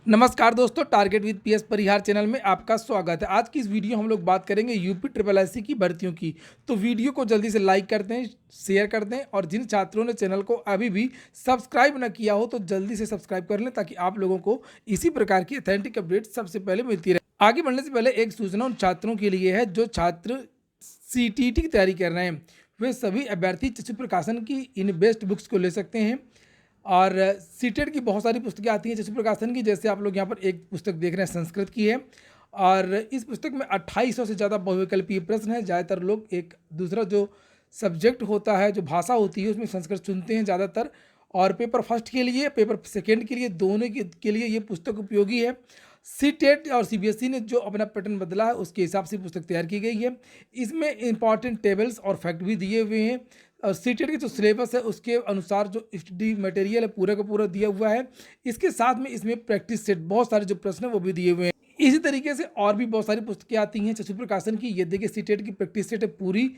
नमस्कार दोस्तों, target with PS Parihar channel में आपका स्वागत है। आज की इस वीडियो हम लोग बात करेंगे यूपी ट्रिपल एससी की भर्तियों की। तो वीडियो को जल्दी से लाइक कर दें, शेयर कर दें और जिन छात्रों ने चैनल को अभी भी सब्सक्राइब न किया हो तो जल्दी से सब्सक्राइब कर लें ताकि आप लोगों को इसी प्रकार की ऑथेंटिक अपडेट सबसे पहले मिलती रहे। आगे बढ़ने से पहले एक सूचना उन छात्रों के लिए है जो छात्र सीटीईटी की तैयारी कर रहे हैं। वे सभी अभ्यर्थी चक्षु प्रकाशन की इन बेस्ट बुक्स को ले सकते हैं और सीटेट की बहुत सारी पुस्तकें आती हैं चक्षु प्रकाशन की। जैसे आप लोग यहाँ पर एक पुस्तक देख रहे हैं, संस्कृत की है और इस पुस्तक में 2800 से ज़्यादा बहुविकल्पीय प्रश्न है। ज़्यादातर लोग एक दूसरा जो सब्जेक्ट होता है, जो भाषा होती है, उसमें संस्कृत चुनते हैं ज़्यादातर। और पेपर फर्स्ट के लिए, पेपर सेकेंड के लिए, दोनों के लिए ये पुस्तक उपयोगी है। सीटेट और सीबीएसई ने जो अपना पैटर्न बदला है उसके हिसाब से पुस्तक तैयार की गई है। इसमें इंपॉर्टेंट टेबल्स और फैक्ट भी दिए हुए हैं और सीटेट की जो सिलेबस है उसके अनुसार जो स्टडी मटेरियल है पूरा का पूरा दिया हुआ है। इसके साथ में इसमें प्रैक्टिस सेट, बहुत सारे जो प्रश्न है वो भी दिए हुए हैं। इसी तरीके से और भी बहुत सारी पुस्तकें आती हैं चक्षु प्रकाशन की। ये देखिए, सीटेट की प्रैक्टिस सेट है पूरी,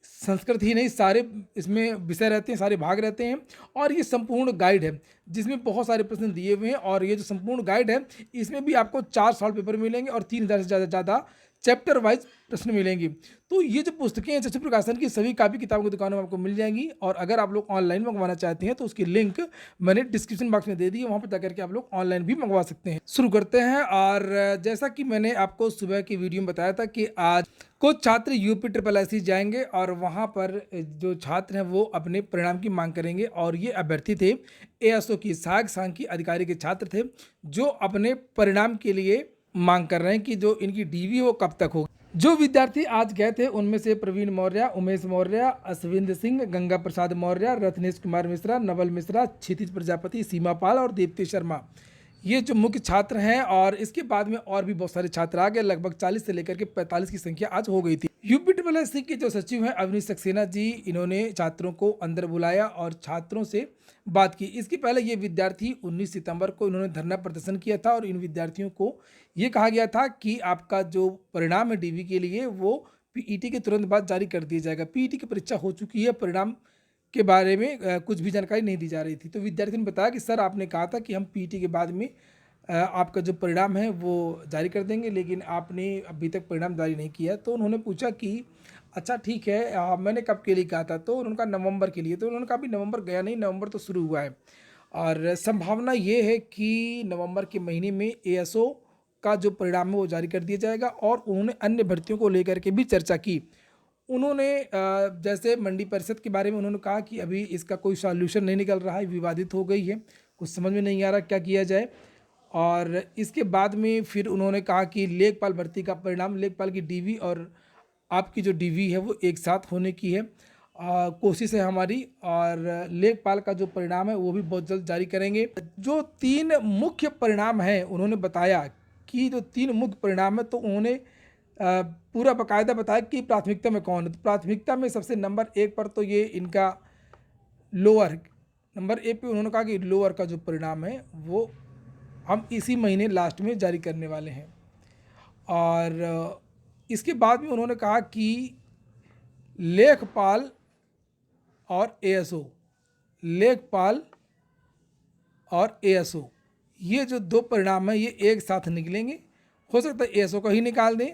संस्कृत ही नहीं सारे इसमें विषय रहते हैं, सारे भाग रहते हैं। और ये संपूर्ण गाइड है जिसमें बहुत सारे प्रश्न दिए हुए हैं। और ये जो संपूर्ण गाइड है इसमें भी आपको 4 सॉल्व पेपर मिलेंगे और 3000 से ज़्यादा चैप्टर वाइज प्रश्न मिलेंगे। तो ये जो पुस्तकें हैं चक्षु प्रकाशन की सभी कापी किताबों की दुकानों में आपको मिल जाएंगी। और अगर आप लोग ऑनलाइन मंगवाना चाहते हैं तो उसकी लिंक मैंने डिस्क्रिप्शन बॉक्स में दे दी है, वहाँ पर जाकर के आप लोग ऑनलाइन भी मंगवा सकते हैं। शुरू करते हैं। और जैसा कि मैंने आपको सुबह की वीडियो में बताया था कि आज कुछ छात्र यूपी ट्रिपल एससी जाएंगे और वहाँ पर जो छात्र हैं वो अपने परिणाम की मांग करेंगे। और ये अभ्यर्थी थे एएसओ की, सहायक सांख्यिकी अधिकारी के छात्र थे जो अपने परिणाम के लिए मांग कर रहे हैं कि जो इनकी डीवी वो कब तक हो। जो विद्यार्थी आज गए थे उनमें से प्रवीण मौर्य, उमेश मौर्य, अश्विंद सिंह, गंगा प्रसाद मौर्य, रत्नेश कुमार मिश्रा, नवल मिश्रा, क्षितिज प्रजापति, सीमा पाल और दीप्ति शर्मा, ये जो मुख्य छात्र हैं। और इसके बाद में और भी बहुत सारे छात्र आ गए, लगभग 40 से लेकर के 45 की संख्या आज हो गई थी। यूपी ट्रिपल एससी के जो सचिव हैं अवनीश सक्सेना जी, इन्होंने छात्रों को अंदर बुलाया और छात्रों से बात की। इसके पहले ये विद्यार्थी 19 सितंबर को इन्होंने धरना प्रदर्शन किया था और इन विद्यार्थियों को ये कहा गया था कि आपका जो परिणाम है डीवी के लिए वो पीईटी के तुरंत बाद जारी कर दिया जाएगा। पीईटी की परीक्षा हो चुकी है, परिणाम के बारे में कुछ भी जानकारी नहीं दी जा रही थी। तो विद्यार्थी ने बताया कि सर आपने कहा था कि हम पीईटी के बाद में आपका जो परिणाम है वो जारी कर देंगे, लेकिन आपने अभी तक परिणाम जारी नहीं किया। तो उन्होंने पूछा कि अच्छा ठीक है, मैंने कब के लिए कहा था, तो उनका नवंबर के लिए। तो उन्होंने कहा भी नवंबर गया नहीं, नवंबर तो शुरू हुआ है और संभावना ये है कि नवंबर के महीने में एएसओ का जो परिणाम है वो जारी कर दिया जाएगा। और उन्होंने अन्य भर्तियों को लेकर के भी चर्चा की। उन्होंने जैसे मंडी परिषद के बारे में उन्होंने कहा कि अभी इसका कोई सॉल्यूशन नहीं निकल रहा है, विवादित हो गई है, कुछ समझ में नहीं आ रहा क्या किया जाए। और इसके बाद में फिर उन्होंने कहा कि लेखपाल भर्ती का परिणाम, लेखपाल की डीवी और आपकी जो डीवी है वो एक साथ होने की है, कोशिश है हमारी। और लेखपाल का जो परिणाम है वो भी बहुत जल्द जारी करेंगे। जो 3 मुख्य परिणाम हैं उन्होंने बताया कि जो 3 मुख्य परिणाम है तो उन्होंने पूरा बाकायदा बताया कि प्राथमिकता में कौन है। तो प्राथमिकता में सबसे नंबर 1 पर तो ये इनका लोअर, नंबर 1 पे उन्होंने कहा कि लोअर का जो परिणाम है वो हम इसी महीने लास्ट में जारी करने वाले हैं। और इसके बाद में उन्होंने कहा कि लेखपाल और एएसओ, लेखपाल और एएसओ, ये जो 2 परिणाम हैं ये एक साथ निकलेंगे। हो सकता है एएसओ का ही निकाल दें।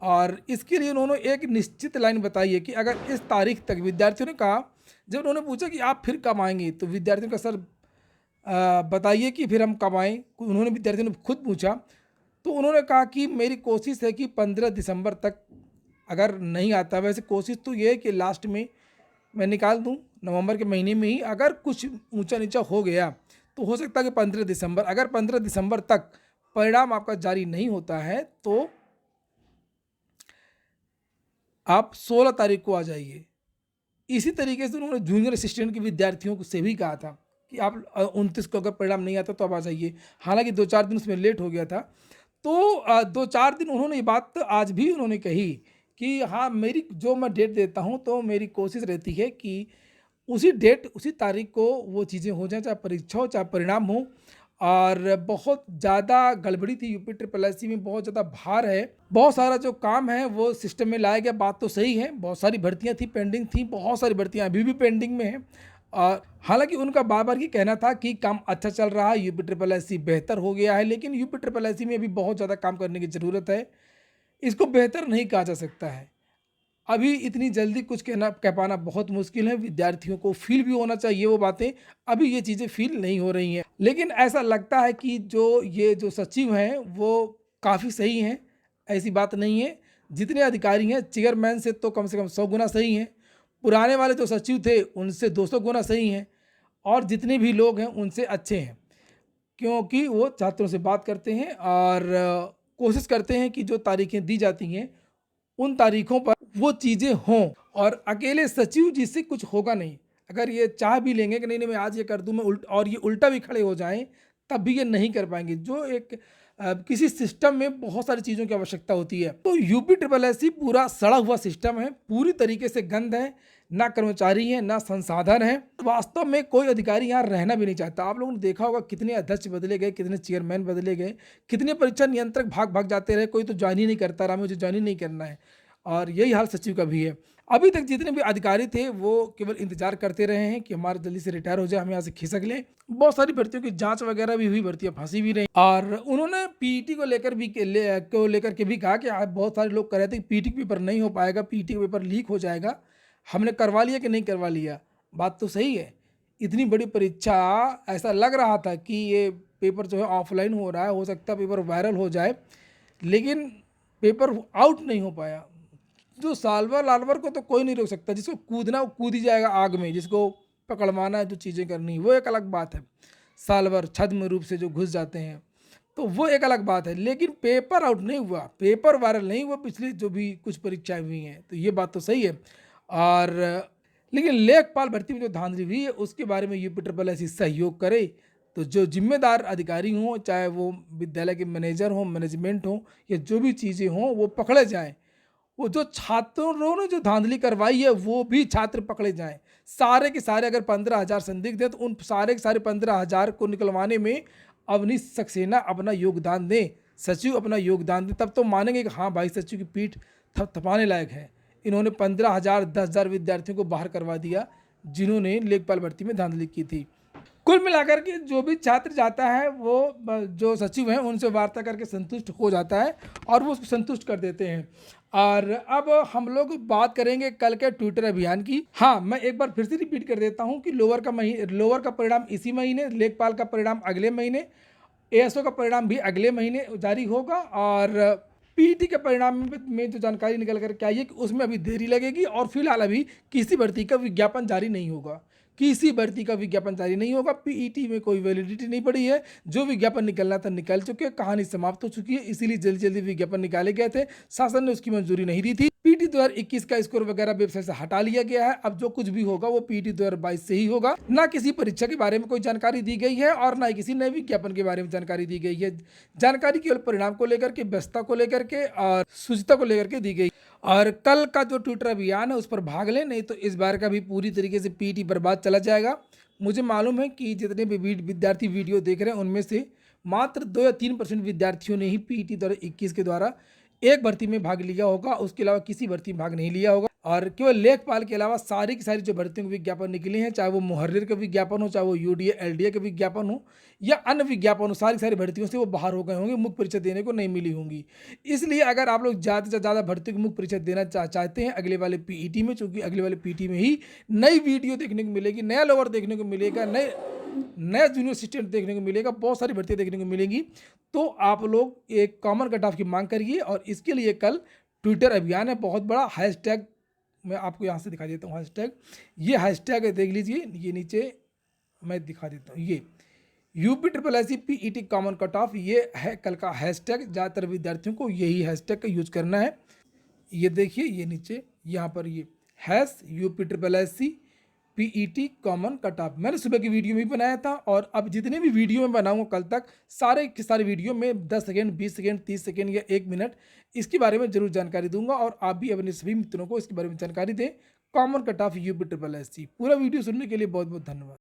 और इसके लिए उन्होंने एक निश्चित लाइन बताई है कि अगर इस तारीख तक, विद्यार्थियों ने कहा, जब उन्होंने पूछा कि आप फिर कब आएंगे तो विद्यार्थियों का सर बताइए कि फिर हम कब आएँ, उन्होंने विद्यार्थियों ने खुद पूछा। तो उन्होंने कहा कि मेरी कोशिश है कि 15 दिसंबर तक अगर नहीं आता, वैसे कोशिश तो ये है कि लास्ट में मैं निकाल दूं, नवंबर के महीने में ही। अगर कुछ ऊंचा नीचा हो गया तो हो सकता है कि 15 दिसंबर, अगर 15 दिसंबर तक परिणाम आपका जारी नहीं होता है तो आप 16 तारीख को आ जाइए। इसी तरीके से उन्होंने जूनियर असिस्टेंट के विद्यार्थियों को से भी कहा था कि आप 29 को अगर परिणाम नहीं आता तो आप आ जाइए। हालांकि 2-4 दिन उसमें लेट हो गया था। तो 2-4 दिन उन्होंने ये बात आज भी उन्होंने कही कि हाँ, मेरी जो मैं डेट देता हूँ तो मेरी कोशिश रहती है कि उसी डेट, उसी तारीख को वो चीज़ें हो जाएँ, चाहे परीक्षा हो चाहे परिणाम हो। और बहुत ज़्यादा गड़बड़ी थी यूपी ट्रिपल एससी में, बहुत ज़्यादा भार है, बहुत सारा जो काम है वो सिस्टम में लाया गया। बात तो सही है, बहुत सारी भर्तियां थी, पेंडिंग थी, बहुत सारी भर्तियां अभी भी पेंडिंग में हैं। और हालांकि उनका बार बार ये कहना था कि काम अच्छा चल रहा है, यूपी ट्रिपल एस सी बेहतर हो गया है, लेकिन यूपी ट्रिपल एस सी में अभी बहुत ज़्यादा काम करने की ज़रूरत है। इसको बेहतर नहीं कहा जा सकता है। अभी इतनी जल्दी कुछ कह पाना बहुत मुश्किल है। विद्यार्थियों को फ़ील भी होना चाहिए वो बातें, अभी ये चीज़ें फ़ील नहीं हो रही हैं। लेकिन ऐसा लगता है कि जो सचिव हैं वो काफ़ी सही हैं, ऐसी बात नहीं है। जितने अधिकारी हैं चेयरमैन से कम 100 गुना सही हैं। पुराने वाले जो सचिव थे उनसे 200 गुना सही हैं, और जितने भी लोग हैं उनसे अच्छे हैं। क्योंकि वो छात्रों से बात करते हैं और कोशिश करते हैं कि जो तारीखें दी जाती हैं उन तारीखों पर वो चीज़ें हों, और अकेले सचिव जी से कुछ होगा नहीं। अगर ये चाह भी लेंगे कि नहीं नहीं मैं आज ये कर दूं, मैं और ये उल्टा भी खड़े हो जाएं, तब भी ये नहीं कर पाएंगे। जो एक किसी सिस्टम में बहुत सारी चीज़ों की आवश्यकता होती है। तो यूपी ट्रिपल एस सी पूरा सड़ा हुआ सिस्टम है, पूरी तरीके से गंद है, ना कर्मचारी हैं ना संसाधन है। वास्तव में कोई अधिकारी यहाँ रहना भी नहीं चाहता। आप लोगों ने देखा होगा कितने अध्यक्ष बदले गए, कितने चेयरमैन बदले गए, कितने परीक्षा नियंत्रक भाग भाग जाते रहे, कोई तो ज्वाइन ही नहीं करता रहा, मुझे ज्वाइन ही नहीं करना है। और यही हाल सचिव का भी है। अभी तक जितने भी अधिकारी थे वो केवल इंतजार करते रहे हैं कि हमारा जल्दी से रिटायर हो जाए, हम यहाँ से खिसक लें। बहुत सारी भर्तियों की जांच वगैरह भी हुई, भर्तियां फंसी भी रही। और उन्होंने पीईटी को लेकर के भी कहा कि आज बहुत सारे लोग कह रहे थे कि पीईटी पेपर नहीं हो पाएगा, पीईटी का पेपर लीक हो जाएगा। हमने करवा लिया कि नहीं करवा लिया, बात तो सही है। इतनी बड़ी परीक्षा, ऐसा लग रहा था कि ये पेपर जो है ऑफलाइन हो रहा है, हो सकता है पेपर वायरल हो जाए, लेकिन पेपर आउट नहीं हो पाया। जो सालवर लालवर को तो कोई नहीं रोक सकता, जिसको कूदना वो कूद ही जाएगा आग में, जिसको पकड़वाना है, जो चीज़ें करनी वो एक अलग बात है। सालवर छद्म रूप से जो घुस जाते हैं तो वो एक अलग बात है, लेकिन पेपर आउट नहीं हुआ, पेपर वायरल नहीं हुआ पिछली जो भी कुछ परीक्षाएं हुई हैं, तो ये बात तो सही है। और लेकिन लेखपाल भर्ती में जो धांधली हुई है उसके बारे में यूपी ट्रिपल एस सहयोग करे, तो जो जिम्मेदार अधिकारी हों, चाहे वो विद्यालय के मैनेजर हों, मैनेजमेंट हो, या जो भी चीज़ें हों वो पकड़े जाएँ। वो जो छात्रों ने जो धांधली करवाई है वो भी छात्र पकड़े जाएं। सारे के सारे, अगर 15,000 संदिग्ध हैं तो उन सारे के सारे 15,000 को निकलवाने में अवनीश सक्सेना अपना योगदान दें, सचिव अपना योगदान दें, तब तो मानेंगे कि हाँ भाई सचिव की पीठ थपथपाने लायक है। इन्होंने 15,000 10,000 विद्यार्थियों को बाहर करवा दिया जिन्होंने लेखपाल भर्ती में धांधली की थी। कुल मिलाकर के जो भी छात्र जाता है वो जो सचिव हैं उनसे वार्ता करके संतुष्ट हो जाता है और वो उसको संतुष्ट कर देते हैं। और अब हम लोग बात करेंगे कल के ट्विटर अभियान की। हाँ, मैं एक बार फिर से रिपीट कर देता हूँ कि लोअर का परिणाम इसी महीने, लेखपाल का परिणाम अगले महीने, एएसओ का परिणाम भी अगले महीने जारी होगा, और पीईटी के परिणाम में जो जानकारी निकल कर के आई है कि उसमें अभी देरी लगेगी, और फिलहाल अभी किसी भर्ती का विज्ञापन जारी नहीं होगा, किसी भर्ती का विज्ञापन जारी नहीं होगा। पीईटी में कोई वैलिडिटी नहीं पड़ी है, जो विज्ञापन निकलना था निकल चुके, कहानी समाप्त हो चुकी है, इसीलिए जल्दी जल्दी विज्ञापन निकाले गए थे, शासन ने उसकी मंजूरी नहीं दी थी। पीटी 2021 का स्कोर वगैरह वेबसाइट से हटा लिया गया है। अब जो कुछ भी होगा वो पीटी 2022 से ही होगा। ना किसी परीक्षा के बारे में कोई जानकारी दी गई है और ना ही किसी नए विज्ञापन के बारे में जानकारी दी गई है। जानकारी केवल परिणाम को लेकर के, व्यस्तता को लेकर के और शुचिता को लेकर के दी गई। और कल का जो ट्विटर अभियान है उस पर भाग लें, नहीं तो इस बार का भी पूरी तरीके से पीटी बर्बाद चला जाएगा। मुझे मालूम है कि जितने भी विद्यार्थी वीडियो देख रहे हैं उनमें से मात्र 2 या 3% विद्यार्थियों ने ही पीटी 2021 के द्वारा एक भर्ती में भाग लिया होगा, उसके अलावा किसी भर्ती में भाग नहीं लिया होगा। और केवल लेखपाल के अलावा सारी की सारी जो भर्तियों के विज्ञापन निकले हैं, चाहे वो मुहर्रिर का विज्ञापन हो, चाहे वो यूडीए एलडीए का विज्ञापन हो या अन्य विज्ञापन हो, सारी सारी भर्तियों से वो बाहर हो गए होंगे, मुख्य परीक्षा देने को नहीं मिली होंगी। इसलिए अगर आप लोग ज़्यादा से ज़्यादा भर्तियों की मुख्य परीक्षा देना चाहते हैं अगले वाले पीईटी में, चूँकि अगले वाले पीईटी में ही नई वीडियो देखने को मिलेगी, नया लोअर देखने को मिलेगा, नया जूनियर असिस्टेंट देखने को मिलेगा, बहुत सारी भर्तियाँ देखने को मिलेंगी। तो आप लोग एक कॉमन कट ऑफ की मांग करिए, और इसके लिए कल ट्विटर अभियान है बहुत बड़ा। हैशटैग मैं आपको यहाँ से दिखा देता हूँ, ये हैशटैग देख लीजिए, ये नीचे मैं दिखा देता हूँ, ये UP triple S C PET common cut off, ये है कल का हैशटैग। ज़्यादातर विद्यार्थियों को यही हैशटैग का यूज करना है। ये देखिए, ये नीचे यहाँ पर ये hash UP triple S C PET common cut off मैंने सुबह की वीडियो में भी बनाया था, और अब जितने भी वीडियो में बनाऊंगा कल तक, सारे के सारे वीडियो में 10 सेकेंड 20 सेकेंड 30 सेकेंड या 1 मिनट इसके बारे में जरूर जानकारी दूंगा, और आप भी अपने सभी मित्रों को इसके बारे में जानकारी दें। Common cut off UP triple S C. पूरा वीडियो सुनने के लिए बहुत बहुत धन्यवाद।